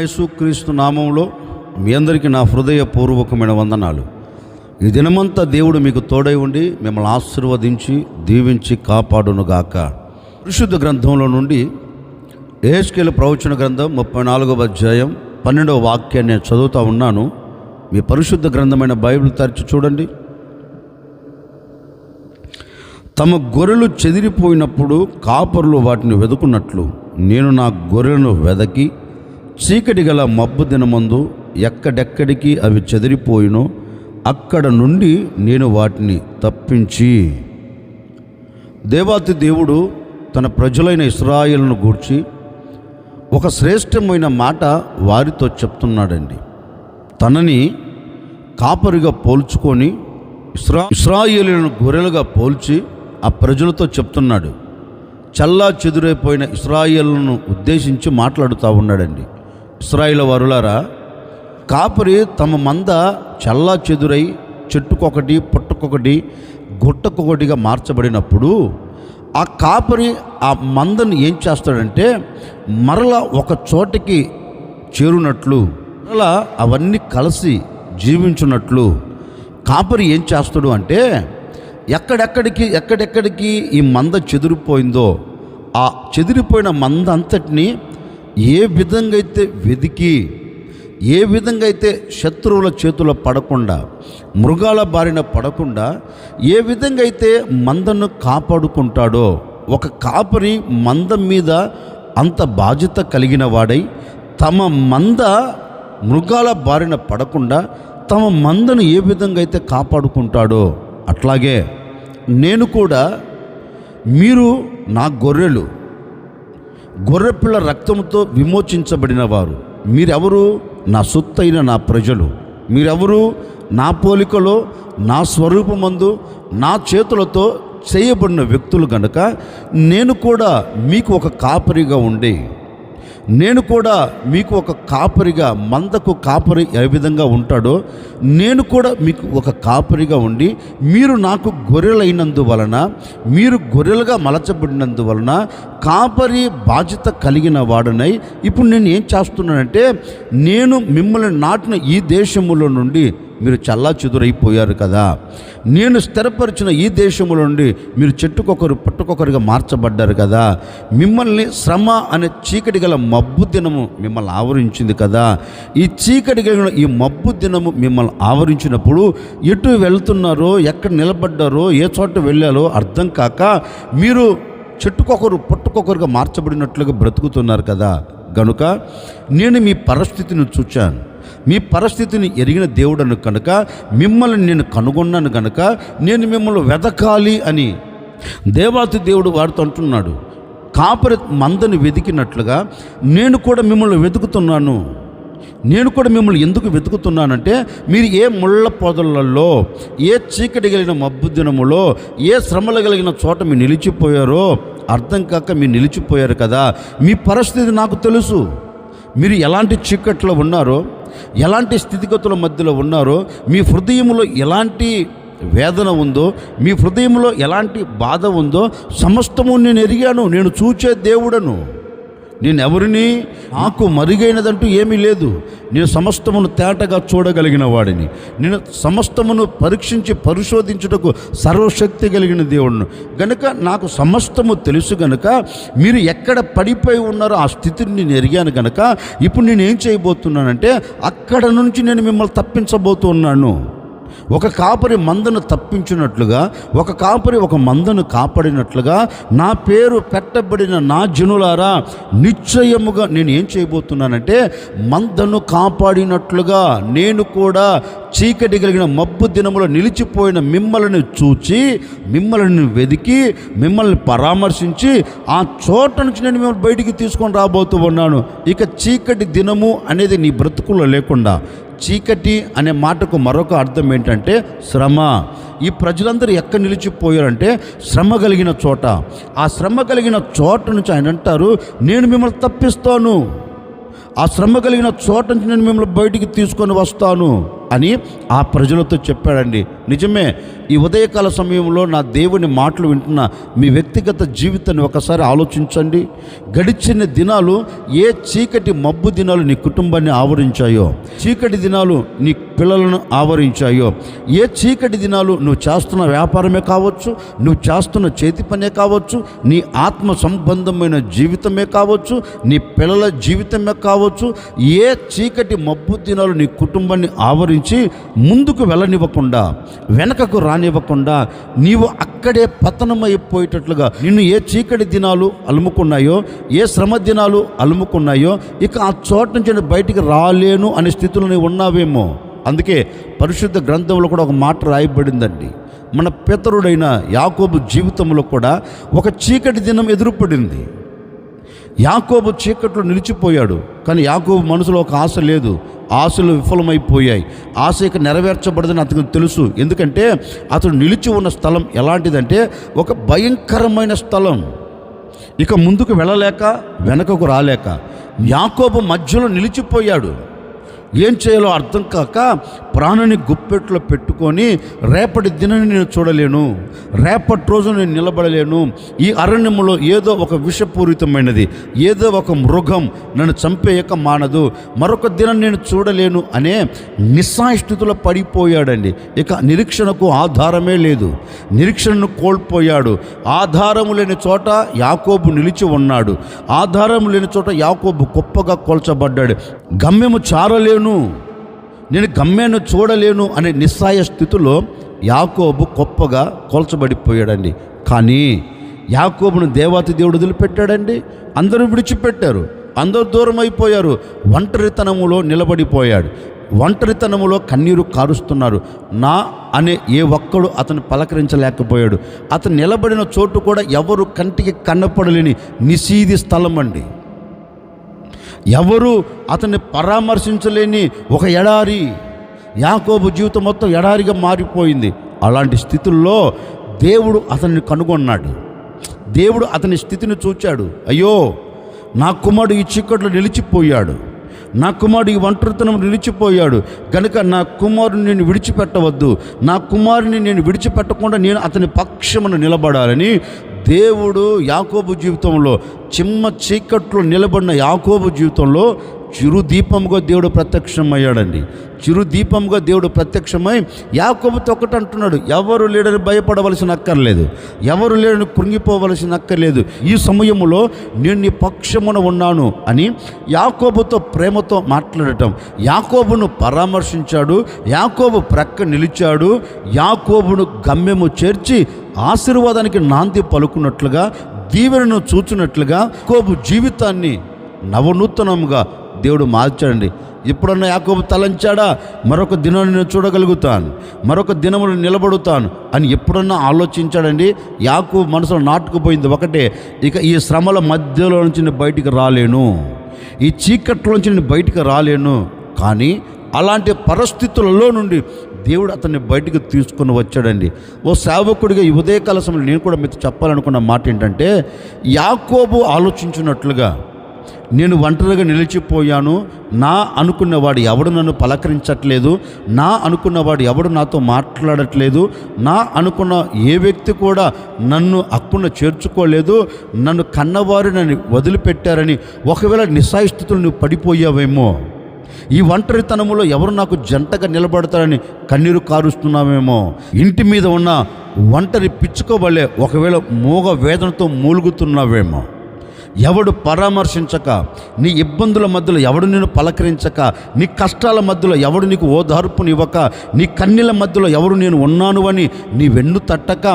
యేసుక్రీస్తు నామంలో మీ అందరికీ నా హృదయపూర్వకమైన వందనాలు. ఈ దినమంతా దేవుడు మీకు తోడై ఉండి మిమ్మల్ని ఆశీర్వదించి దీవించి కాపాడునుగాక. పరిశుద్ధ గ్రంథంలో నుండి యెహెజ్కేలు ప్రవచన గ్రంథం 34వ అధ్యాయం 12వ వాక్యాన్ని నేను చదువుతూ ఉన్నాను. మీ పరిశుద్ధ గ్రంథమైన బైబిల్ తెరిచి చూడండి. తమ గొర్రెలు చెదిరిపోయినప్పుడు కాపరులు వాటిని వెదుకున్నట్లు నేను నా గొర్రెలను వెదకి చీకటి గల మబ్బు దినమందు ఎక్కడెక్కడికి అవి చెదిరిపోయినో అక్కడ నుండి నేను వాటిని తప్పించి. దేవాతి దేవుడు తన ప్రజలైన ఇశ్రాయేలును గూర్చి ఒక శ్రేష్టమైన మాట వారితో చెప్తున్నాడండి. తనని కాపరిగా పోల్చుకొని ఇశ్రాయేలును గొర్రెలుగా పోల్చి ఆ ప్రజలతో చెప్తున్నాడు. చల్లా చెదురైపోయిన ఇశ్రాయేలును ఉద్దేశించి మాట్లాడుతూ ఉన్నాడండి. ఇశ్రాయేలు వారులారా, కాపరి తమ మంద చల్లా చెదురై చెట్టుకొకటి పుట్టకొకటి గుట్టకొకటిగా మార్చబడినప్పుడు ఆ కాపరి ఆ మందని ఏం చేస్తాడంటే మరలా ఒక చోటకి చేరునట్లు, మరలా అవన్నీ కలిసి జీవించున్నట్లు కాపరి ఏం చేస్తాడు అంటే ఎక్కడెక్కడికి ఈ మంద చెదిరిపోయిందో ఆ చెదిరిపోయిన మంద అంతటిని ఏ విధంగా అయితే వెదికి, ఏ విధంగా అయితే శత్రువుల చేతుల్లో పడకుండా, మృగాల బారిన పడకుండా ఏ విధంగా అయితే మందను కాపాడుకుంటాడో, ఒక కాపరి మంద మీద అంత బాధ్యత కలిగిన వాడై తమ మంద మృగాల బారిన పడకుండా తమ మందను ఏ విధంగా అయితే కాపాడుకుంటాడో అట్లాగే నేను కూడా, మీరు నా గొర్రెలు, గొర్రెపిల్ల రక్తంతో విమోచించబడిన వారు, మీరెవరు? నా సొత్తైన నా ప్రజలు, మీరెవరు? నా పోలికలో నా స్వరూపమందు నా చేతులతో చేయబడిన వ్యక్తులు గనుక నేను కూడా మీకు ఒక కాపరిగా ఉండి, నేను కూడా మీకు ఒక కాపరిగా, మందకు కాపరి ఏ విధంగా ఉంటాడో నేను కూడా మీకు ఒక కాపరిగా ఉండి, మీరు నాకు గొర్రెలైనందువలన, మీరు గొర్రెలుగా మలచబడినందువలన కాపరి బాధ్యత కలిగిన వాడనై ఇప్పుడు నేను ఏం చేస్తున్నానంటే, నేను మిమ్మల్ని నాటిన ఈ దేశములో నుండి మీరు చల్లా చెదురైపోయారు కదా, నేను స్థిరపరిచిన ఈ దేశంలో నుండి మీరు చెట్టుకొకరు పుట్టుకొకరుగా మార్చబడ్డారు కదా, మిమ్మల్ని శ్రమ అనే చీకటి గల మబ్బు దినము మిమ్మల్ని ఆవరించింది కదా, ఈ చీకటి గల ఈ మబ్బు దినము మిమ్మల్ని ఆవరించినప్పుడు ఎటు వెళ్తున్నారో, ఎక్కడ నిలబడ్డారో, ఏ చోట వెళ్ళారో అర్థం కాక మీరు చెట్టుకొకరు పుట్టుకొకరుగా మార్చబడినట్లుగా బ్రతుకుతున్నారు కదా. గనుక నేను మీ పరిస్థితిని చూచాను, మీ పరిస్థితిని ఎరిగిన దేవుడను కనుక మిమ్మల్ని నేను కనుగొన్నాను కనుక నేను మిమ్మల్ని వెతకాలి అని దేవాతి దేవుడు వారితో అంటున్నాడు. కాపరి మందని వెతికినట్లుగా నేను కూడా మిమ్మల్ని వెతుకుతున్నాను. నేను కూడా మిమ్మల్ని ఎందుకు వెతుకుతున్నానంటే, మీరు ఏ ముళ్ళ పొదలలో, ఏ చీకటి కలిగిన మబ్బు దినములో, ఏ శ్రమలు కలిగిన చోట మీరు నిలిచిపోయారో అర్థం కాక మీరు నిలిచిపోయారు కదా. మీ పరిస్థితి నాకు తెలుసు. మీరు ఎలాంటి చీకట్లో ఉన్నారో, ఎలాంటి స్థితిగతుల మధ్యలో ఉన్నారో, మీ హృదయంలో ఎలాంటి వేదన ఉందో, మీ హృదయంలో ఎలాంటి బాధ ఉందో సమస్తము నేను ఎరిగాను. నేను చూచే దేవుడను. నేను ఎవరిని? నాకు మరుగైనదంటూ ఏమీ లేదు. నేను సమస్తమును తేటగా చూడగలిగిన వాడిని. నేను సమస్తమును పరీక్షించి పరిశోధించుటకు సర్వశక్తి కలిగిన దేవుడును గనుక నాకు సమస్తము తెలుసు. గనుక మీరు ఎక్కడ పడిపోయి ఉన్నారో ఆ స్థితిని నేను ఎరిగాను గనుక ఇప్పుడు నేను ఏం చేయబోతున్నానంటే అక్కడ నుంచి నేను మిమ్మల్ని తప్పించబోతున్నాను. ఒక కాపరి మందను తప్పించినట్లుగా, ఒక కాపరి ఒక మందను కాపాడినట్లుగా నా పేరు పెట్టబడిన నా జనులారా నిశ్చయముగా నేను ఏం చేయబోతున్నానంటే మందను కాపాడినట్లుగా నేను కూడా చీకటి కలిగిన మబ్బు దినములో నిలిచిపోయిన మిమ్మల్ని చూచి, మిమ్మల్ని వెదికి, మిమ్మల్ని పరామర్శించి ఆ చోట నుంచి నేను మిమ్మల్ని బయటికి తీసుకొని రాబోతూ ఉన్నాను. ఇక చీకటి దినము అనేది నీ బ్రతుకుల్లో లేకుండా, చీకటి అనే మాటకు మరొక అర్థం ఏంటంటే శ్రమ. ఈ ప్రజలందరూ ఎక్కడ నిలిచిపోయారంటే శ్రమ కలిగిన చోట. ఆ శ్రమ కలిగిన చోట నుంచి ఆయన అంటారు, నేను మిమ్మల్ని తప్పిస్తాను, ఆ శ్రమ కలిగిన చోట నుంచి నేను మిమ్మల్ని బయటికి తీసుకొని వస్తాను అని ఆ ప్రజలతో చెప్పాడండి. నిజమే. ఈ ఉదయకాల సమయంలో నా దేవుని మాటలు వింటున్న మీ వ్యక్తిగత జీవితాన్ని ఒకసారి ఆలోచించండి. గడిచిన దినాలు ఏ చీకటి మబ్బు దినాలు నీ కుటుంబాన్ని ఆవరించాయో, చీకటి దినాలు నీ పిల్లలను ఆవరించాయో, ఏ చీకటి దినాలు నువ్వు చేస్తున్న వ్యాపారమే కావచ్చు, నువ్వు చేస్తున్న చేతి పనే కావచ్చు, నీ ఆత్మ సంబంధమైన జీవితమే కావచ్చు, నీ పిల్లల జీవితమే కావచ్చు, ఏ చీకటి మబ్బు దినాలు నీ కుటుంబాన్ని ఆవరించి ముందుకు వెళ్ళనివ్వకుండా, వెనకకు రానివ్వకుండా, నీవు అక్కడే పతనమైపోయేటట్లుగా నిన్ను ఏ చీకటి దినాలు అలుముకున్నాయో, ఏ శ్రమ దినాలు అలుముకున్నాయో, ఇక ఆ చోట నుంచి బయటికి రాలేను అనే స్థితిలో నీవు ఉన్నావేమో. అందుకే పరిశుద్ధ గ్రంథంలో కూడా ఒక మాట రాయబడిందండి. మన పితరుడైన యాకోబు జీవితంలో కూడా ఒక చీకటి దినం ఎదురుపడింది. యాకోబు చీకట్లో నిలిచిపోయాడు. కానీ యాకోబు మనసులో ఒక ఆశ లేదు. ఆశలు విఫలమైపోయాయి. ఆశ ఇక నెరవేర్చబడదని అతనికి తెలుసు. ఎందుకంటే అతడు నిలిచి ఉన్న స్థలం ఎలాంటిదంటే ఒక భయంకరమైన స్థలం. ఇక ముందుకు వెళ్ళలేక, వెనకకు రాలేక యాకోబు మధ్యలో నిలిచిపోయాడు. ఏం చేయాలో అర్థం కాక ప్రాణాన్ని గుప్పెట్లో పెట్టుకొని, రేపటి దినాన్ని నేను చూడలేను, రేపటి రోజు నేను నిలబడలేను, ఈ అరణ్యంలో ఏదో ఒక విషపూరితమైనది, ఏదో ఒక మృగం నన్ను చంపేయక మానదు, మరొక దినం నేను చూడలేను అనే నిస్సహాయ స్థితిలో పడిపోయాడండి. ఇక నిరీక్షణకు ఆధారమే లేదు. నిరీక్షణను కోల్పోయాడు. ఆధారము లేని చోట యాకోబు నిలిచి ఉన్నాడు. ఆధారం లేని చోట యాకోబు గొప్పగా కోల్చబడ్డాడు. గమ్యము చారలేను, నేను గమ్యాన్ని చూడలేను అనే నిస్సాయ స్థితిలో యాకోబు గొప్పగా కోల్చబడిపోయాడండి. కానీ యాకోబును దేవాతి దేవుడు వదిలిపెట్టాడండి. అందరూ విడిచిపెట్టారు, అందరూ దూరం అయిపోయారు. ఒంటరితనములో నిలబడిపోయాడు. ఒంటరితనములో కన్నీరు కారుస్తున్నారు. నా అనే ఏ ఒక్కడు అతను పలకరించలేకపోయాడు. అతను నిలబడిన చోటు కూడా ఎవరు కంటికి కనపడలేని నిశీది స్థలం అండి. ఎవరు అతన్ని పరామర్శించలేని ఒక ఎడారి. యాకోబు జీవితం మొత్తం ఎడారిగా మారిపోయింది. అలాంటి స్థితుల్లో దేవుడు అతన్ని కనుగొన్నాడు. దేవుడు అతని స్థితిని చూచాడు. అయ్యో, నా కుమారుడు ఈ చీకట్లో నిలిచిపోయాడు, నా కుమారుడు ఈ ఒంటరితనం నిలిచిపోయాడు, కనుక నా కుమారుని నేను విడిచిపెట్టవద్దు, నా కుమారుని నేను విడిచిపెట్టకుండా నేను అతని పక్షమును నిలబడాలని దేవుడు యాకోబు జీవితంలో, చిమ్మ చీకట్లో నిలబడిన యాకోబు జీవితంలో చిరుదీపంగా దేవుడు ప్రత్యక్షమయ్యాడండి. చిరుదీపంగా దేవుడు ప్రత్యక్షమై యాకోబుతో ఒకటి అంటున్నాడు, ఎవరు లేడని భయపడవలసిన అక్కర్లేదు, ఎవరు లేడని కృంగిపోవలసిన అక్కర్లేదు, ఈ సమయంలో నేను నీ పక్షమున ఉన్నాను అని యాకోబుతో ప్రేమతో మాట్లాడటం. యాకోబును పరామర్శించాడు, యాకోబు ప్రక్క నిలిచాడు, యాకోబును గమ్యము చేర్చి ఆశీర్వాదానికి నాంది పలుకున్నట్లుగా, దీవెనను చూచినట్లుగా యాకోబు జీవితాన్ని నవనూతనంగా దేవుడు మార్చాడండి. ఎప్పుడన్నా యాకోబు తలంచాడా, మరొక దినాన్ని నేను చూడగలుగుతాను, మరొక దినమును నిలబడుతాను అని ఎప్పుడన్నా ఆలోచించాడండి? యాకోబు మనసులో నాటుకుపోయింది ఒకటే, ఇక ఈ శ్రమల మధ్యలో నుంచి నేను బయటికి రాలేను, ఈ చీకట్లోంచి నేను బయటికి రాలేను. కానీ అలాంటి పరిస్థితులలో నుండి దేవుడు అతన్ని బయటికి తీసుకొని వచ్చాడండి. ఓ సేవకుడిగా ఈ ఉదయకాల సమయంలో నేను కూడా మీతో చెప్పాలనుకున్న మాట ఏంటంటే, యాకోబు ఆలోచించినట్లుగా నేను ఒంటరిగా నిలిచిపోయాను, నా అనుకున్నవాడు ఎవడు నన్ను పలకరించట్లేదు, నా అనుకున్నవాడు ఎవడు నాతో మాట్లాడట్లేదు, నా అనుకున్న ఏ వ్యక్తి కూడా నన్ను అక్కున చేర్చుకోలేదు, నన్ను కన్నవారు నన్ను వదిలిపెట్టారని ఒకవేళ నిస్సాయ స్థితులు నువ్వు పడిపోయావేమో, ఈ ఒంటరితనములో ఎవరు నాకు జంటగా నిలబడతారని కన్నీరు కారుస్తున్నావేమో, ఇంటి మీద ఉన్న ఒంటరి పిచ్చుకోవలే ఒకవేళ మూగ వేదనతో మూలుగుతున్నావేమో, ఎవడు పరామర్శించక, నీ ఇబ్బందుల మధ్యలో ఎవడు నిన్ను పలకరించక, నీ కష్టాల మధ్యలో ఎవడు నీకు ఓదార్పునివ్వక, నీ కన్నీల మధ్యలో ఎవరు నేను ఉన్నాను అని నీ వెన్ను తట్టక,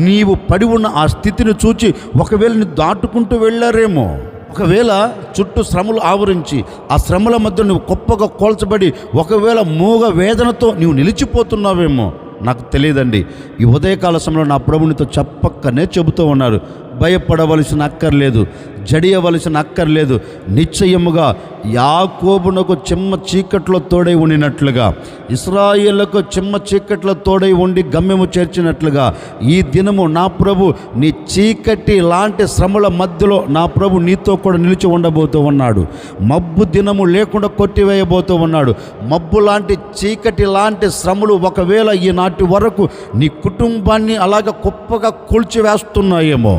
నీవు పడి ఉన్న ఆ స్థితిని చూచి ఒకవేళ నీ దాటుకుంటూ వెళ్ళారేమో, ఒకవేళ చుట్టూ శ్రమలు ఆవరించి ఆ శ్రమల మధ్య నువ్వు గొప్పగా కోల్చబడి ఒకవేళ మూగ వేదనతో నీవు నిలిచిపోతున్నావేమో, నాకు తెలియదండి. ఈ ఉదయకాల సమయంలో నా ప్రభునితో చెప్పక్కనే చెబుతూ ఉన్నారు, భయపడవలసిన అక్కర్లేదు, జడియవలసిన అక్కర్లేదు. నిశ్చయముగా యాకోబునకు చిమ్మ చీకట్లో తోడై ఉండినట్లుగా, ఇశ్రాయేలుకు చిమ్మ చీకట్లో తోడై ఉండి గమ్యము చేర్చినట్లుగా ఈ దినము నా ప్రభు నీ చీకటి లాంటి శ్రమల మధ్యలో నా ప్రభు నీతో కూడా నిలిచి ఉండబోతూ ఉన్నాడు. మబ్బు దినము లేకుండా కొట్టివేయబోతూ ఉన్నాడు. మబ్బు లాంటి చీకటి లాంటి శ్రమలు ఒకవేళ ఈనాటి వరకు నీ కుటుంబాన్ని అలాగ గొప్పగా కూల్చివేస్తున్నాయేమో,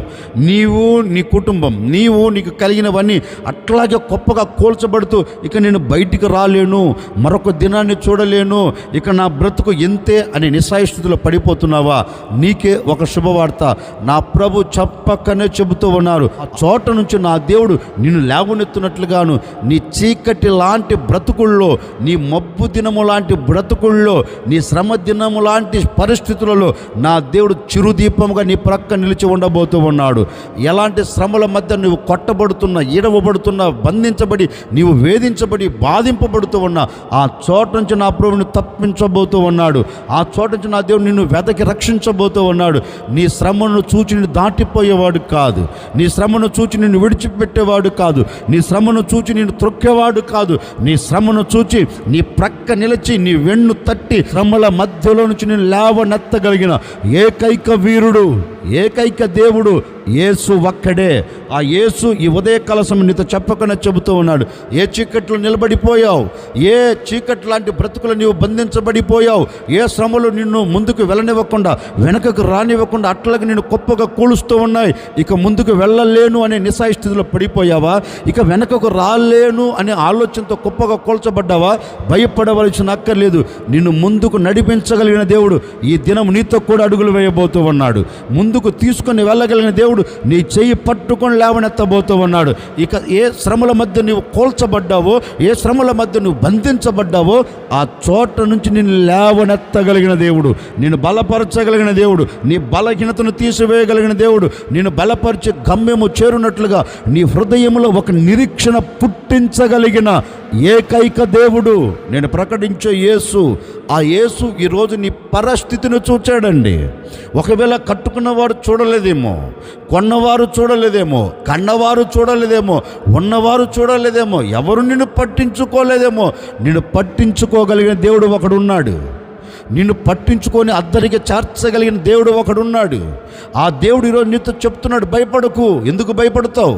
నీవు నీ కుటుంబం, నీకు కలిగినవన్నీ అట్లాగే గొప్పగా కూల్చబడుతూ ఇక నేను బయటికి రాలేను, మరొక దినాన్ని చూడలేను, ఇక నా బ్రతుకు ఎంతే అని నిస్సాయస్థితిలో పడిపోతున్నావా? నీకే ఒక శుభవార్త నా ప్రభు చెప్పకనే చెబుతూ ఉన్నారు. ఆ చోట నుంచి నా దేవుడు నిన్ను లేవనెత్తున్నట్లుగాను నీ చీకటి లాంటి బ్రతుకుల్లో, నీ మబ్బు దినము లాంటి బ్రతుకుల్లో, నీ శ్రమ దినము లాంటి పరిస్థితులలో నా దేవుడు చిరుదీపముగా నీ ప్రక్క నిలిచి ఉండబోతూ ఉన్నాడు. ఎలాంటి శ్రమల మధ్య నువ్వు కొట్టబడుతున్నా, ఈడవబడుతున్నా, బంధించబడి, నీవు వేధించబడి, బాధింపబడుతూ ఉన్నా ఆ చోట నుంచి నా ప్రభువుని తప్పించబోతూ ఉన్నాడు. ఆ చోట నుంచి నా దేవుడు నిన్ను వెదకి రక్షించబోతూ ఉన్నాడు. నీ శ్రమను చూచి నిన్ను దాటిపోయేవాడు కాదు, నీ శ్రమను చూచి నిన్ను విడిచిపెట్టేవాడు కాదు, నీ శ్రమను చూచి నిన్ను త్రొక్కేవాడు కాదు. నీ శ్రమను చూచి నీ ప్రక్క నిలిచి నీ వెన్ను తట్టి శ్రమల మధ్యలో నుంచి నేను లేవనెత్తగలిగిన ఏకైక వీరుడు, ఏకైక దేవుడు యేసు ఒక్కడే. ఆ యేసు ఈ ఉదయకాల సమయం నీతో చెప్పకనే చెబుతూ ఉన్నాడు. ఏ చీకట్లో నిలబడిపోయావు, ఏ చీకటి లాంటి బ్రతుకులు నీవు బంధించబడిపోయావు, ఏ శ్రమలు నిన్ను ముందుకు వెళ్ళనివ్వకుండా, వెనకకు రానివ్వకుండా అట్లాగే నిన్ను గొప్పగా కూలుస్తూ ఉన్నాయి. ఇక ముందుకు వెళ్ళలేను అనే నిస్సాయస్థితిలో పడిపోయావా? ఇక వెనకకు రాలేను అనే ఆలోచనతో గొప్పగా కూల్చబడ్డావా? భయపడవలసిన అక్కర్లేదు. నిన్ను ముందుకు నడిపించగలిగిన దేవుడు ఈ దినం నీతో కూడా అడుగులు వేయబోతూ ఉన్నాడు. ముందుకు తీసుకొని వెళ్ళగలిగిన దేవుడు నీ చెయ్యి పట్టుకొని లేవనెత్తబోతూ ఉన్నాడు. ఇక ఏ శ్రమల మధ్య నువ్వు కోల్చబడ్డావో, ఏ శ్రమల మధ్య నువ్వు బంధించబడ్డావో ఆ చోట నుంచి నిన్ను లేవనెత్తగలిగిన దేవుడు, నిన్ను బలపరచగలిగిన దేవుడు, నీ బలహీనతను తీసివేయగలిగిన దేవుడు, నిన్ను బలపరిచి గమ్యము చేరునట్లుగా నీ హృదయంలో ఒక నిరీక్షణ పుట్టించగలిగిన ఏకైక దేవుడు నేను ప్రకటించే యేసు. ఆ యేసు ఈరోజు నీ పరిస్థితిని చూచాడండి. ఒకవేళ కట్టుకున్నవారు చూడలేదేమో, కొన్నవారు చూడలేదేమో, కన్నవారు చూడలేదేమో, ఉన్నవారు చూడలేదేమో, ఎవరు నిన్ను పట్టించుకోలేదేమో, నిన్ను పట్టించుకోగలిగిన దేవుడు ఒకడున్నాడు. నిన్ను పట్టించుకొని అద్దరికి చేర్చగలిగిన దేవుడు ఒకడున్నాడు. ఆ దేవుడు ఈరోజు నీతో చెప్తున్నాడు, భయపడకు. ఎందుకు భయపడతావు?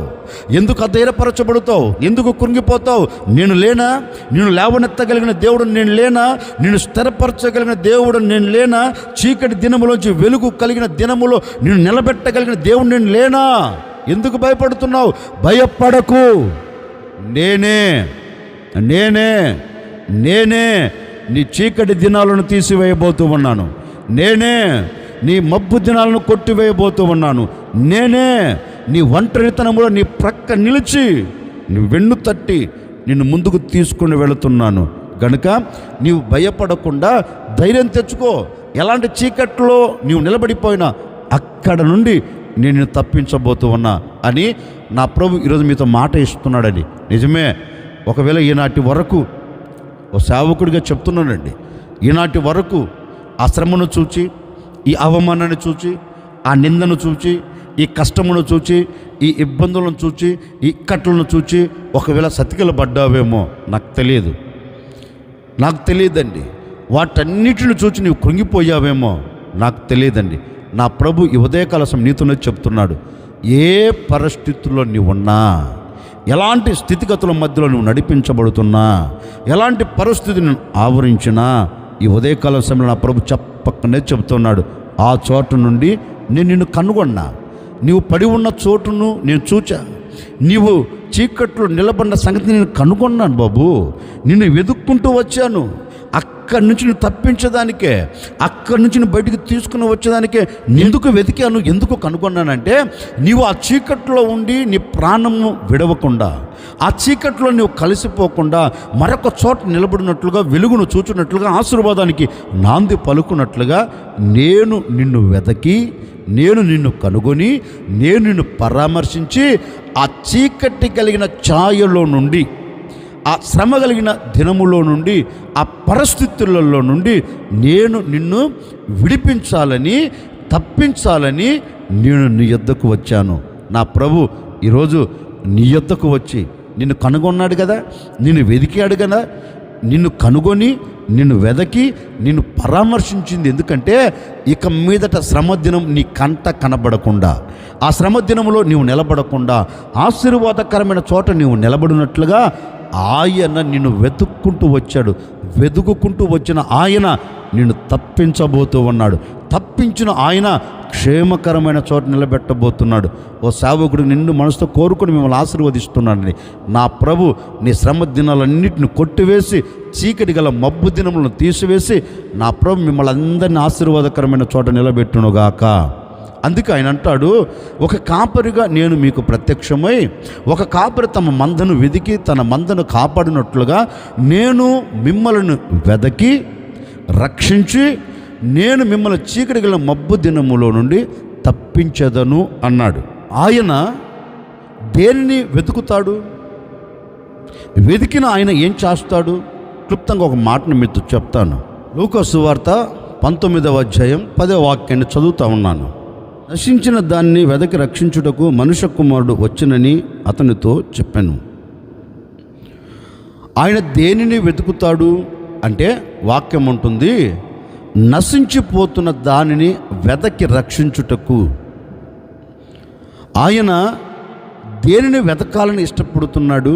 ఎందుకు అధైర్యపరచబడతావు? ఎందుకు కృంగిపోతావు? నేను లేనా? నిన్ను లేవనెత్తగలిగిన దేవుడు నేను లేనా? నిన్ను స్థిరపరచగలిగిన దేవుడు నేను లేనా? చీకటి దినములోంచి వెలుగు కలిగిన దినములో నిన్ను నిలబెట్టగలిగిన దేవుడు నేను లేనా? ఎందుకు భయపడుతున్నావు? భయపడకు. నేనే నేనే నేనే నీ చీకటి దినాలను తీసివేయబోతూ ఉన్నాను. నేనే నీ మబ్బు దినాలను కొట్టివేయబోతూ ఉన్నాను. నేనే నీ ఒంటరితనములో నీ ప్రక్క నిలిచి నీ వెన్ను తట్టి నిన్ను ముందుకు తీసుకుని వెళుతున్నాను. గనుక నీవు భయపడకుండా ధైర్యం తెచ్చుకో. ఎలాంటి చీకట్లో నీవు నిలబడిపోయినా అక్కడ నుండి నేను తప్పించబోతూ ఉన్నా అని నా ప్రభు ఈరోజు మీతో మాట ఇస్తున్నాడని. నిజమే. ఒకవేళ ఈనాటి వరకు ఓ సేవకుడిగా చెప్తున్నానండి, ఈనాటి వరకు ఆ శ్రమను చూచి, ఈ అవమానాన్ని చూచి, ఆ నిందను చూచి, ఈ కష్టమును చూచి, ఈ ఇబ్బందులను చూచి, ఈ ఇక్కట్లను చూచి ఒకవేళ సతికిలబడ్డావేమో నాకు తెలియదండి. వాటన్నిటిని చూచి నీవు కృంగిపోయావేమో నాకు తెలియదండి. నా ప్రభు ఈ ఉదయకాల సమయం నీతోనే చెప్తున్నాడు, ఏ పరిస్థితుల్లో నీవున్నా, ఎలాంటి స్థితిగతుల మధ్యలో నువ్వు నడిపించబడుతున్నా, ఎలాంటి పరిస్థితిని ఆవరించినా ఈ ఉదయకాల సమయంలో నా ప్రభు చెప్పకనే చెబుతున్నాడు, ఆ చోటు నుండి నేను నిన్ను కనుగొన్నా. నీవు పడి ఉన్న చోటును నేను చూచా. నీవు చీకట్లో నిలబడిన సంగతి నేను కనుగొన్నాను బాబు. నిన్ను వెతుక్కుంటూ వచ్చాను. అక్కడి నుంచి నువ్వు తప్పించడానికే, అక్కడి నుంచి నువ్వు బయటికి తీసుకుని వచ్చేదానికే ఎందుకు వెతికాను, ఎందుకు కనుగొన్నానంటే నీవు ఆ చీకట్లో ఉండి నీ ప్రాణము విడవకుండా, ఆ చీకట్లో నువ్వు కలిసిపోకుండా మరొక చోట నిలబడినట్లుగా, వెలుగును చూచున్నట్లుగా, ఆశీర్వాదానికి నాంది పలుకున్నట్లుగా నేను నిన్ను వెతకి, నేను నిన్ను కనుగొని, నేను నిన్ను పరామర్శించి ఆ చీకటి కలిగిన ఛాయలో నుండి, ఆ శ్రమ కలిగిన దినములో నుండి, ఆ పరిస్థితులలో నుండి నేను నిన్ను విడిపించాలని, తప్పించాలని నేను నీ యొద్దకు వచ్చాను. నా ప్రభు ఈరోజు నీ యొద్దకు వచ్చి నిన్ను కనుగొన్నాడు కదా, నిన్ను వెదికాడు కదా, నిన్ను కనుగొని నిన్ను వెదకి నిన్ను పరామర్శించింది. ఎందుకంటే ఇక మీదట శ్రమదినం నీ కంట కనబడకుండా, ఆ శ్రమదినంలో నీవు నిలబడకుండా ఆశీర్వాదకరమైన చోట నీవు నిలబడినట్లుగా ఆయన నిన్ను వెతుక్కుంటూ వచ్చాడు. వెతుక్కుంటూ వచ్చిన ఆయన నిన్ను తప్పించబోతూ ఉన్నాడు. తప్పించిన ఆయన క్షేమకరమైన చోట నిలబెట్టబోతున్నాడు. ఓ సేవకుడు నిన్ను మనసుతో కోరుకుని మిమ్మల్ని ఆశీర్వదిస్తున్నాడని. నా ప్రభు నీ శ్రమ దినాలన్నింటిని కొట్టివేసి చీకటి గల మబ్బు దినములను తీసివేసి నా ప్రభు మిమ్మల్ని అందరినీ ఆశీర్వాదకరమైన చోట నిలబెట్టునుగాక. అందుకే ఆయన అంటాడు, ఒక కాపరిగా నేను మీకు ప్రత్యక్షమై, ఒక కాపరి తమ మందను వెదికి తన మందను కాపాడినట్లుగా నేను మిమ్మల్ని వెదకి రక్షించి నేను మిమ్మల్ని చీకటి గల మబ్బు దినములో నుండి తప్పించదను అన్నాడు. ఆయన దేనిని వెతుకుతాడు? వెతికిన ఆయన ఏం చేస్తాడు? క్లుప్తంగా ఒక మాటను మీతో చెప్తాను. లూకా సువార్త 19వ అధ్యాయం 10వ వాక్యాన్ని చదువుతూ ఉన్నాను. నశించిన దాన్ని వెదకి రక్షించుటకు మనుష్య కుమారుడు వచ్చునని అతనితో చెప్పాను. ఆయన దేనిని వెతుకుతాడు అంటే వాక్యం ఉంటుంది, నశించిపోతున్న దానిని వెదకి రక్షించుటకు. ఆయన దేనిని వెతకాలని ఇష్టపడుతున్నాడు?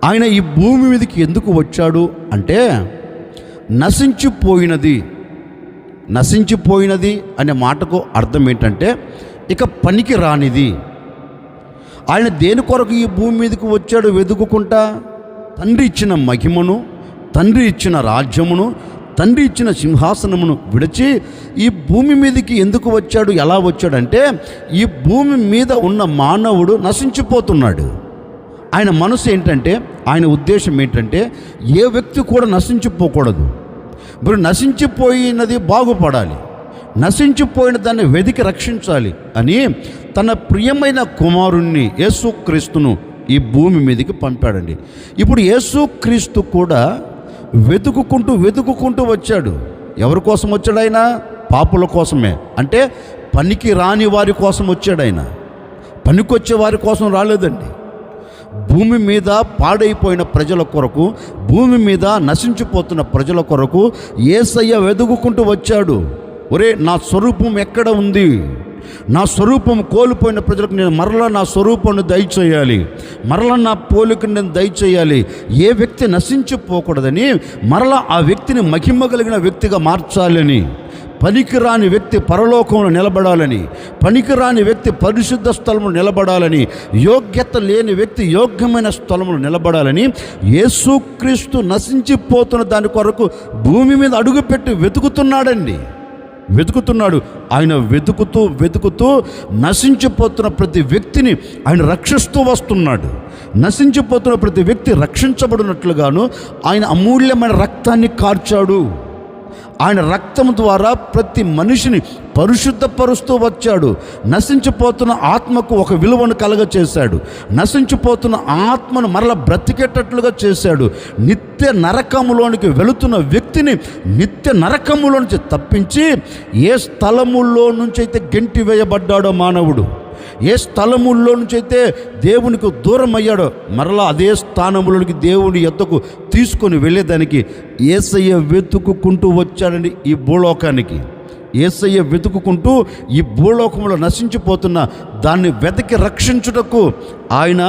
ఆయన ఈ భూమి మీదకి ఎందుకు వచ్చాడు అంటే నశించిపోయినది అనే మాటకు అర్థం ఏంటంటే ఇక పనికి రానిది. ఆయన దేని కొరకు ఈ భూమి మీదకి వచ్చాడు వెతుకుకుంటా? తండ్రి ఇచ్చిన మహిమను, తండ్రి ఇచ్చిన రాజ్యమును, తండ్రి ఇచ్చిన సింహాసనమును విడిచి ఈ భూమి మీదకి ఎందుకు వచ్చాడు? ఎలా వచ్చాడంటే ఈ భూమి మీద ఉన్న మానవుడు నశించిపోతున్నాడు. ఆయన మనసు ఏంటంటే, ఆయన ఉద్దేశం ఏంటంటే ఏ వ్యక్తి కూడా నశించిపోకూడదు. మరి నశించిపోయినది బాగుపడాలి, నశించిపోయిన దాన్ని వెదికి రక్షించాలి అని తన ప్రియమైన కుమారుణ్ణి యేసుక్రీస్తును ఈ భూమి మీదకి పంపాడండి. ఇప్పుడు యేసుక్రీస్తు కూడా వెతుకుకుంటూ వచ్చాడు. ఎవరి కోసం వచ్చాడు ఆయన? పాపుల కోసమే. అంటే పనికి రాని వారి కోసం వచ్చాడు ఆయన. పనికొచ్చే వారి కోసం రాలేదండి. భూమి మీద పాడైపోయిన ప్రజల కొరకు, భూమి మీద నశించిపోతున్న ప్రజల కొరకు యేసయ్య వెతుకుకుంటూ వచ్చాడు. ఒరే, నా స్వరూపం ఎక్కడ ఉంది? నా స్వరూపం కోల్పోయిన ప్రజలకు నేను మరలా నా స్వరూపాన్ని దయచేయాలి, మరలా నా పోలికను నేను దయచేయాలి. ఏ వ్యక్తి నశించిపోకూడదని, మరలా ఆ వ్యక్తిని మహిమ కలిగిన వ్యక్తిగా మార్చాలని, పనికిరాని వ్యక్తి పరలోకంలో నిలబడాలని, పనికిరాని వ్యక్తి పరిశుద్ధ స్థలములో నిలబడాలని, యోగ్యత లేని వ్యక్తి యోగ్యమైన స్థలములో నిలబడాలని యేసుక్రీస్తు నశించిపోతున్న దాని కొరకు భూమి మీద అడుగుపెట్టి వెతుకుతున్నాడు. ఆయన వెతుకుతూ నశించిపోతున్న ప్రతి వ్యక్తిని ఆయన రక్షిస్తూ వస్తున్నాడు. నశించిపోతున్న ప్రతి వ్యక్తి రక్షించబడినట్లుగాను ఆయన అమూల్యమైన రక్తాన్ని కార్చాడు. ఆయన రక్తం ద్వారా ప్రతి మనిషిని పరిశుద్ధపరుస్తూ వచ్చాడు. నశించిపోతున్న ఆత్మకు ఒక విలువను కలగచేశాడు. నశించిపోతున్న ఆత్మను మరల బ్రతికేటట్లుగా చేశాడు. నిత్య నరకములోనికి వెళుతున్న వ్యక్తిని నిత్య నరకములోంచి తప్పించి ఏ స్థలములో నుంచి అయితే గెంటి వేయబడ్డాడో మానవుడు, ఏ స్థలముల్లో నుంచి అయితే దేవునికి దూరం అయ్యాడో, మరలా అదే స్థానంలోనికి దేవుని యొద్దకు తీసుకొని వెళ్ళేదానికి యేసయ్య వెతుకుకుంటూ వచ్చాడండి ఈ భూలోకానికి. యేసయ్య వెతుకుకుంటూ ఈ భూలోకంలో నశించిపోతున్న దాన్ని వెతికి రక్షించుటకు ఆయన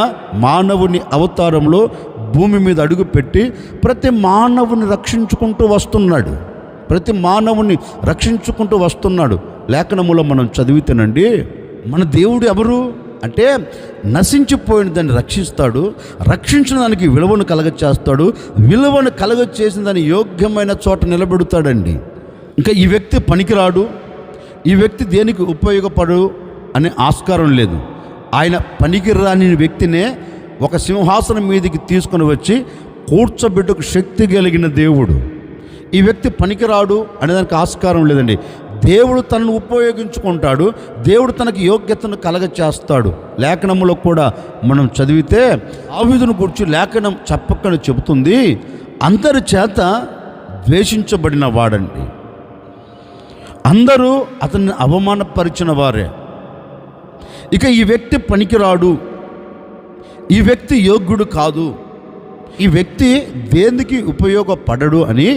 మానవుని అవతారంలో భూమి మీద అడుగుపెట్టి ప్రతి మానవుని రక్షించుకుంటూ వస్తున్నాడు. లేఖనములో మనం చదివితేనండి, మన దేవుడు ఎవరు అంటే నశించిపోయిన దాన్ని రక్షిస్తాడు, రక్షించిన దానికి విలువను కలగచేస్తాడు, విలువను కలగచేసిన దాన్ని యోగ్యమైన చోట నిలబెడతాడండి. ఇంకా ఈ వ్యక్తి పనికిరాడు, ఈ వ్యక్తి దేనికి ఉపయోగపడు అనే ఆస్కారం లేదు. ఆయన పనికిరాని వ్యక్తినే ఒక సింహాసనం మీదకి తీసుకొని వచ్చి కూర్చోబెట్టుకు శక్తి కలిగిన దేవుడు. ఈ వ్యక్తి పనికిరాడు అనేదానికి ఆస్కారం లేదండి. దేవుడు తనను ఉపయోగించుకుంటాడు, దేవుడు తనకి యోగ్యతను కలగచేస్తాడు. లేఖనములో కూడా మనం చదివితే దావీదును గురించి లేఖనం చెప్పకుండా చెబుతుంది, అందరి చేత ద్వేషించబడిన వాడండి, అందరూ అతన్ని అవమానపరిచిన వారే. ఇక ఈ వ్యక్తి పనికిరాడు, ఈ వ్యక్తి యోగ్యుడు కాదు, ఈ వ్యక్తి దేనికి ఉపయోగపడడు అని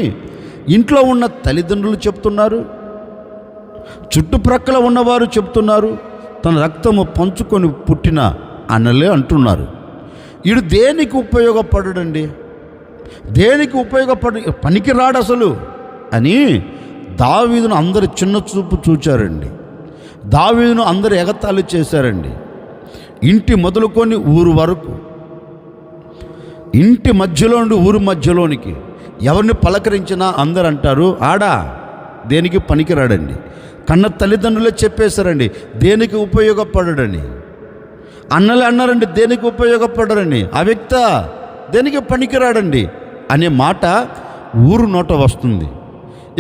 ఇంట్లో ఉన్న తల్లిదండ్రులు చెప్తున్నారు, చుట్టుప్రక్కల ఉన్నవారు చెప్తున్నారు, తన రక్తము పంచుకొని పుట్టిన అన్నలే అంటున్నారు. వీడు దేనికి ఉపయోగపడడండి, దేనికి పనికిరాడు అసలు అని దావీదును అందరు చిన్న చూపు చూచారండి. దావీదును అందరు ఎగతాళి చేశారండి. ఇంటి మొదలుకొని ఊరు వరకు, ఇంటి మధ్యలో నుండి ఊరు మధ్యలోనికి ఎవరిని పలకరించినా అందరు అంటారు ఆడా దేనికి పనికిరాడండి. కన్న తల్లిదండ్రులే చెప్పేశారండి దేనికి ఉపయోగపడడని. అన్నలే అన్నారండి దేనికి ఉపయోగపడరని. ఆ వ్యక్తి దేనికి పనికిరాడండి అనే మాట ఊరు నోట వస్తుంది.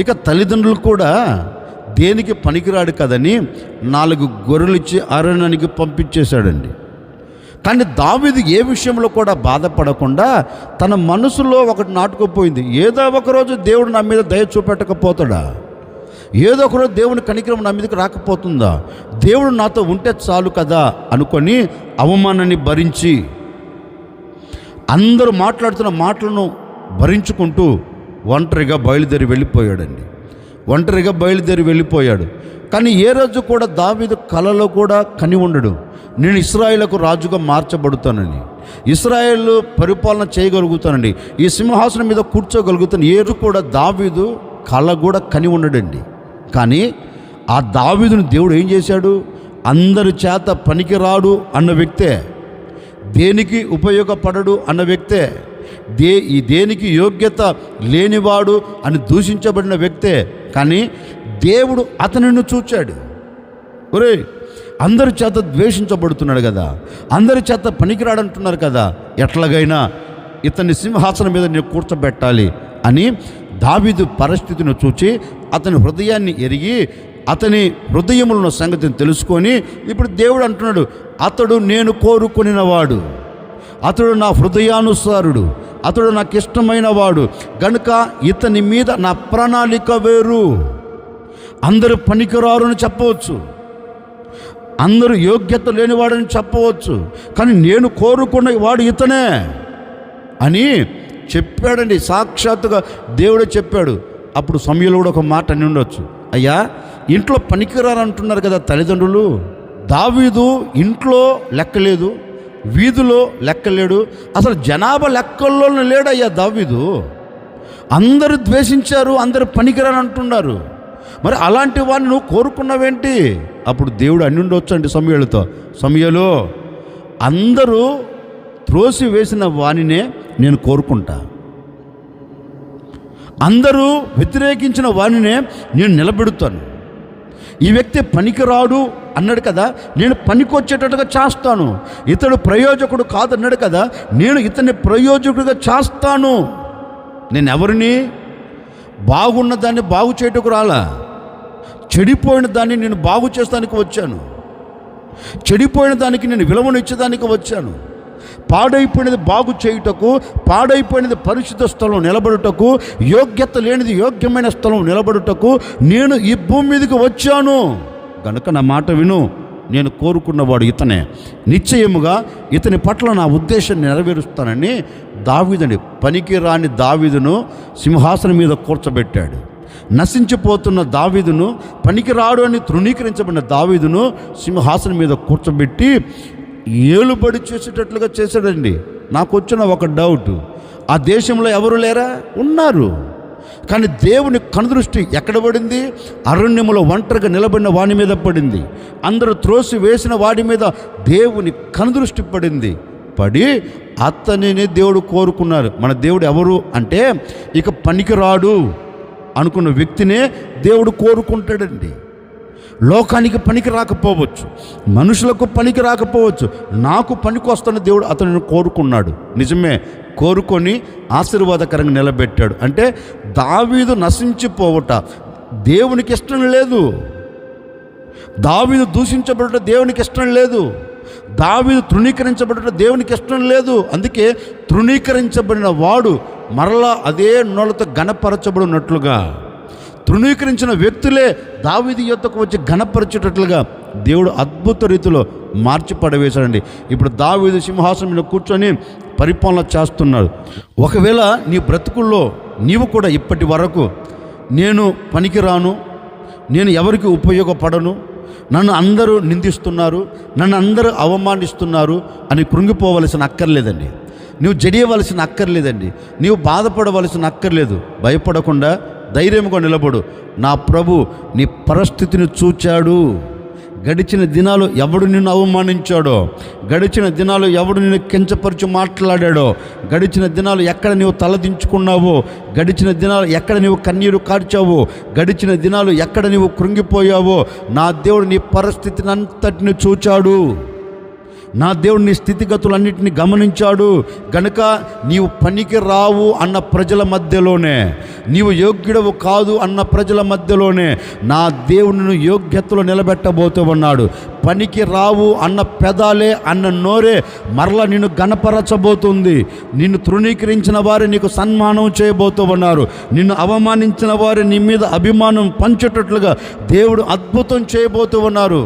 ఇక తల్లిదండ్రులు కూడా దేనికి పనికిరాడు కదని 4 గొర్రెలిచ్చి అరణ్యానికి పంపించేశాడండి. కానీ దావీదు ఏ విషయంలో కూడా బాధపడకుండా తన మనసులో ఒకటి నాటుకుపోయింది, ఏదో ఒకరోజు దేవుడు నా మీద దయ చూపెట్టకపోతాడా, ఏదో ఒకరోజు దేవుని కనికరం నా మీదకి రాకపోతుందా, దేవుడు నాతో ఉంటే చాలు కదా అనుకొని అవమానాన్ని భరించి అందరూ మాట్లాడుతున్న మాటలను భరించుకుంటూ ఒంటరిగా బయలుదేరి వెళ్ళిపోయాడు. కానీ ఏ రోజు కూడా దావీదు కలలో కూడా కని ఉండడు, నేను ఇశ్రాయేలుకు రాజుగా మార్చబడుతానని, ఇశ్రాయేలు పరిపాలన చేయగలుగుతానండి, ఈ సింహాసనం మీద కూర్చోగలుగుతాను. ఏరు కూడా దావీదు కళ కూడా కని ఉండడండి. కానీ ఆ దావీదును దేవుడు ఏం చేశాడు, అందరి చేత పనికిరాడు అన్న వ్యక్తే, దేనికి ఉపయోగపడడు అన్న వ్యక్తే, దేనికి యోగ్యత లేనివాడు అని దూషించబడిన వ్యక్తే. కానీ దేవుడు అతనిని చూచాడు. ఒరే అందరి చేత ద్వేషించబడుతున్నాడు కదా, అందరి చేత పనికిరాడంటున్నారు కదా, ఎట్లాగైనా ఇతన్ని సింహాసనం మీద నేను కూర్చోబెట్టాలి అని దావీదు పరిస్థితిని చూచి అతని హృదయాన్ని ఎరిగి అతని హృదయంలో ఉన్న సంగతిని తెలుసుకొని ఇప్పుడు దేవుడు అంటున్నాడు, అతడు నేను కోరుకునినవాడు, అతడు నా హృదయానుసారుడు, అతడు నాకు ఇష్టమైన వాడు గనుక ఇతని మీద నా ప్రణాళిక వేరు. అందరూ పనికిరారు అని చెప్పవచ్చు, అందరూ యోగ్యత లేనివాడని చెప్పవచ్చు, కానీ నేను కోరుకున్న వాడు ఇతనే అని చెప్పాడండి. సాక్షాత్తుగా దేవుడే చెప్పాడు. అప్పుడు సమయంలో కూడా ఒక మాట అని ఉండొచ్చు, అయ్యా ఇంట్లో పనికిరారు అంటున్నారు కదా తల్లిదండ్రులు, దావీదు ఇంట్లో లెక్కలేదు, వీధిలో లెక్కలేడు, అసలు జనాభా లెక్కల్లో లేడయ్యా దావీదు. అందరూ ద్వేషించారు, అందరూ పనికిరారు అంటున్నారు, మరి అలాంటి వాడిని నువ్వు కోరుకున్నావేంటి? అప్పుడు దేవుడు అని ఉండొచ్చు అండి సమూయేలుతో, సమూయేలు అందరూ త్రోసి వేసిన వానినే నేను కోరుకుంటా, అందరూ వ్యతిరేకించిన వానినే నేను నిలబెడతాను. ఈ వ్యక్తి పనికిరాడు అన్నాడు కదా, నేను పనికొచ్చేటట్టుగా చేస్తాను. ఇతడు ప్రయోజకుడు కాదన్నాడు కదా, నేను ఇతన్ని ప్రయోజకుడిగా చేస్తాను. నేను ఎవరిని బాగున్న దాన్ని బాగు చేయటకు రాలా, చెడిపోయిన దాన్ని నేను బాగు చేస్తానికి వచ్చాను, చెడిపోయిన దానికి నేను విలువనిచ్చేదానికి వచ్చాను. పాడైపోయినది బాగు చేయుటకు, పాడైపోయినది పరిశుద్ధ స్థలం నిలబడుటకు, యోగ్యత లేనిది యోగ్యమైన స్థలం నిలబడుటకు నేను ఈ భూమి మీదకి వచ్చాను. కనుక నా మాట విను, నేను కోరుకున్నవాడు ఇతనే, నిశ్చయముగా ఇతని పట్ల నా ఉద్దేశాన్ని నెరవేరుస్తానని దావీదుని, పనికిరాని దావీదును సింహాసనం మీద కూర్చోబెట్టాడు. నశించిపోతున్న దావీదును, పనికిరాడు అని తృణీకరించబడిన దావీదును సింహాసనం మీద కూర్చోబెట్టి ఏలుబడి చేసేటట్లుగా చేశాడండి. నాకు వచ్చిన ఒక డౌట్, ఆ దేశంలో ఎవరు లేరా? ఉన్నారు. కానీ దేవుని కనుదృష్టి ఎక్కడ పడింది? అరణ్యములో ఒంటరిగా నిలబడిన వాని మీద పడింది. అందరూ త్రోసి వేసిన వాడి మీద దేవుని కనుదృష్టి పడింది. పడి అతనిని దేవుడు కోరుకున్నారు. మన దేవుడు ఎవరు అంటే ఇక పనికిరాడు అనుకున్న వ్యక్తినే దేవుడు కోరుకుంటాడండి. లోకానికి పనికి రాకపోవచ్చు, మనుషులకు పనికి రాకపోవచ్చు, నాకు పనికి వస్తున్న దేవుడు అతనిని కోరుకున్నాడు. నిజమే, కోరుకొని ఆశీర్వాదకరంగా నిలబెట్టాడు. అంటే దావీదు నశించిపోవట దేవునికి ఇష్టం లేదు, దావీదు దూషించబడట దేవునికి ఇష్టం లేదు, దావీదు తృణీకరించబడట దేవునికి ఇష్టం లేదు. అందుకే తృణీకరించబడిన వాడు మరలా అదే నోళ్ళతో గణపరచబడినట్లుగా, తృణీకరించిన వ్యక్తులే దావీదు యొద్దకు వచ్చి ఘనపరిచేటట్లుగా దేవుడు అద్భుత రీతిలో మార్చి పడవేశాడండి. ఇప్పుడు దావీదు సింహాసనం మీద కూర్చొని పరిపాలన చేస్తున్నాడు. ఒకవేళ నీ బ్రతుకుల్లో నీవు కూడా ఇప్పటి వరకు నేను పనికిరాను, నేను ఎవరికి ఉపయోగపడను, నన్ను అందరూ నిందిస్తున్నారు, నన్ను అందరూ అవమానిస్తున్నారు అని కృంగిపోవలసిన అక్కర్లేదండి. నువ్వు జడియవలసిన అక్కర్లేదండి. నీవు బాధపడవలసిన అక్కర్లేదు. భయపడకుండా ధైర్యంగా నిలబడు. నా ప్రభు నీ పరిస్థితిని చూచాడు. గడిచిన దినాలు ఎవడు నిన్ను అవమానించాడో, గడిచిన దినాలు ఎవడు నిన్ను కించపరిచి మాట్లాడాడో, గడిచిన దినాలు ఎక్కడ నీవు తలదించుకున్నావో, గడిచిన దినాలు ఎక్కడ నీవు కన్నీరు కార్చావో, గడిచిన దినాలు ఎక్కడ నీవు కృంగిపోయావో, నా దేవుడు నీ పరిస్థితిని అంతటిని చూచాడు. నా దేవుడు నీ స్థితిగతులన్నింటినీ గమనించాడు. గనుక నీవు పనికి రావు అన్న ప్రజల మధ్యలోనే, నీవు యోగ్యుడవు కాదు అన్న ప్రజల మధ్యలోనే నా దేవుడిని యోగ్యతలో నిలబెట్టబోతూ ఉన్నాడు. పనికి రావు అన్న పెదాలే, అన్న నోరే మరలా నిన్ను గణపరచబోతుంది. నిన్ను తృణీకరించిన వారు నీకు సన్మానం చేయబోతూ ఉన్నారు. నిన్ను అవమానించిన వారు నీ మీద అభిమానం పంచేటట్లుగా దేవుడు అద్భుతం చేయబోతూ ఉన్నారు.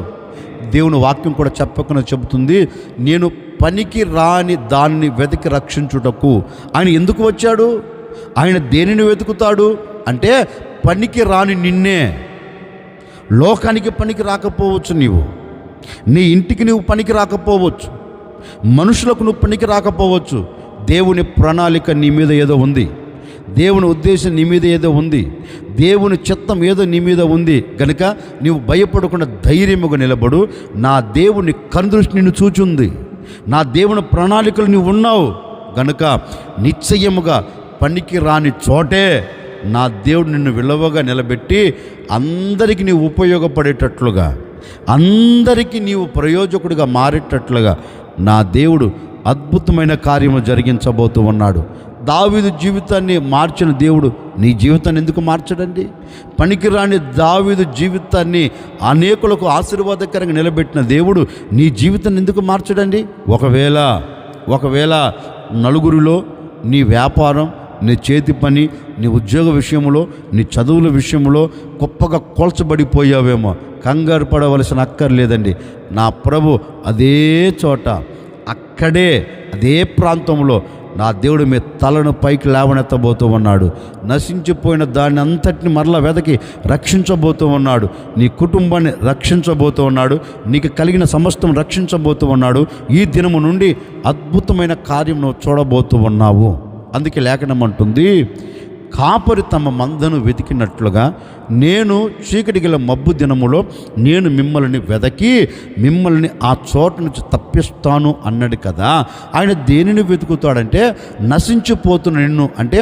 దేవుని వాక్యం కూడా చెప్పకుండా చెబుతుంది, నేను పనికి రాని దాన్ని వెతికి రక్షించుటకు. ఆయన ఎందుకు వచ్చాడు? ఆయన దేనిని వెతుకుతాడు అంటే పనికి రాని నిన్నే. లోకానికి పనికి రాకపోవచ్చు, నీవు నీ ఇంటికి నువ్వు పనికి రాకపోవచ్చు, మనుషులకు నువ్వు పనికి రాకపోవచ్చు. దేవుని ప్రణాళిక నీ మీద ఏదో ఉంది, దేవుని ఉద్దేశం నీ మీద ఏదో ఉంది, దేవుని చిత్తం ఏదో నీ మీద ఉంది. కనుక నీవు భయపడకుండా ధైర్యముగా నిలబడు. నా దేవుని కనుదృష్టి నిన్ను చూచుంది, నా దేవుని ప్రణాళికలు నీవు ఉన్నావు. కనుక నిశ్చయముగా పనికి రాని చోటే నా దేవుడు నిన్ను విలువగా నిలబెట్టి అందరికీ నీవు ఉపయోగపడేటట్లుగా, అందరికీ నీవు ప్రయోజకుడిగా మారేటట్లుగా నా దేవుడు అద్భుతమైన కార్యము జరిగించబోతూ ఉన్నాడు. దావీదు జీవితాన్ని మార్చిన దేవుడు నీ జీవితాన్ని ఎందుకు మార్చడండి? పనికిరాని దావీదు జీవితాన్ని అనేకులకు ఆశీర్వాదకరంగా నిలబెట్టిన దేవుడు నీ జీవితాన్ని ఎందుకు మార్చడండి? ఒకవేళ నలుగురిలో నీ వ్యాపారం, నీ చేతి పని, నీ ఉద్యోగ విషయంలో, నీ చదువుల విషయంలో గొప్పగా కోల్చబడిపోయావేమో, కంగారు పడవలసిన అక్కర్లేదండి. నా ప్రభు అదే చోట, అక్కడే అదే ప్రాంతంలో నా దేవుడు మీ తలను పైకి లేవనెత్తబోతూ ఉన్నాడు. నశించిపోయిన దాన్ని అంతటిని మరలా వెదకి రక్షించబోతూ ఉన్నాడు. నీ కుటుంబాన్ని రక్షించబోతూ ఉన్నాడు. నీకు కలిగిన సమస్తం రక్షించబోతూ ఉన్నాడు. ఈ దినము నుండి అద్భుతమైన కార్యం నువ్వు చూడబోతూ ఉన్నావు. అందుకే లేఖనం అంటుంది, కాపరి తమ మందను వెతికినట్లుగా నేను చీకటి గల మబ్బు దినములో నేను మిమ్మల్ని వెదకి మిమ్మల్ని ఆ చోట నుంచి తప్పిస్తాను అన్నాడు కదా. ఆయన దేనిని వెతుకుతాడంటే నశించిపోతున్న నిన్ను, అంటే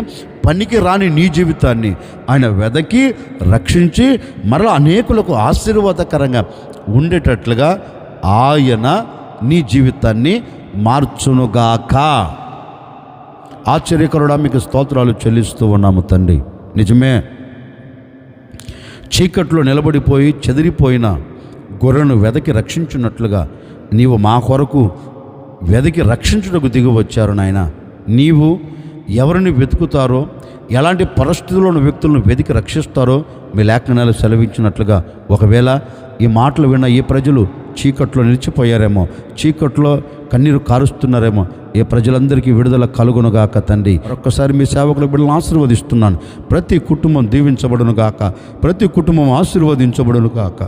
పనికి రాని నీ జీవితాన్ని ఆయన వెదకి రక్షించి మరలా అనేకులకు ఆశీర్వాదకరంగా ఉండేటట్లుగా ఆయన నీ జీవితాన్ని మార్చునుగాక. ఆశ్చర్యకరుడా, మీకు స్తోత్రాలు చెల్లిస్తూ ఉన్నాము తండ్రి. నిజమే, చీకట్లో నిలబడిపోయి చెదిరిపోయిన గొర్రెను వెదకి రక్షించున్నట్లుగా నీవు మా కొరకు వెదకి రక్షించుటకు దిగి వచ్చారు నాయన. నీవు ఎవరిని వెతుకుతారో, ఎలాంటి పరిస్థితుల్లోని వ్యక్తులను వెతికి రక్షిస్తారో మీ లేఖనాలు సెలవించినట్లుగా, ఒకవేళ ఈ మాటలు విన్న ఈ ప్రజలు చీకట్లో నిలిచిపోయారేమో, చీకట్లో కన్నీరు కారుస్తున్నారేమో, ఏ ప్రజలందరికీ విడుదల కలుగునుగాక తండ్రి. ఒక్కసారి మీ సేవకుల బిడ్డలను ఆశీర్వదిస్తున్నాను. ప్రతి కుటుంబం దీవించబడునుగాక, ప్రతి కుటుంబం ఆశీర్వదించబడునుగాక.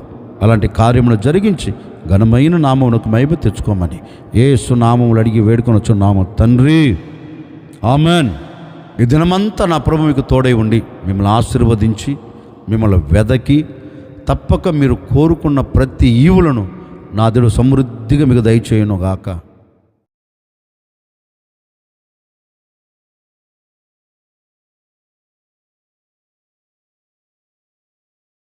అలాంటి కార్యములు జరిగించి ఘనమైన నామమునకు మహిమ తెచ్చుకోమని యేసు నామములు అడిగి వేడుకొనొచ్చున్నాము తండ్రి, ఆమెన్. ఈ దినమంతా నా ప్రభు మీకు తోడై ఉండి మిమ్మల్ని ఆశీర్వదించి మిమ్మల్ని వెదకి తప్పక మీరు కోరుకున్న ప్రతి ఈవులను నా దేవుడు సమృద్ధిగా మీకు దయచేయునుగాక.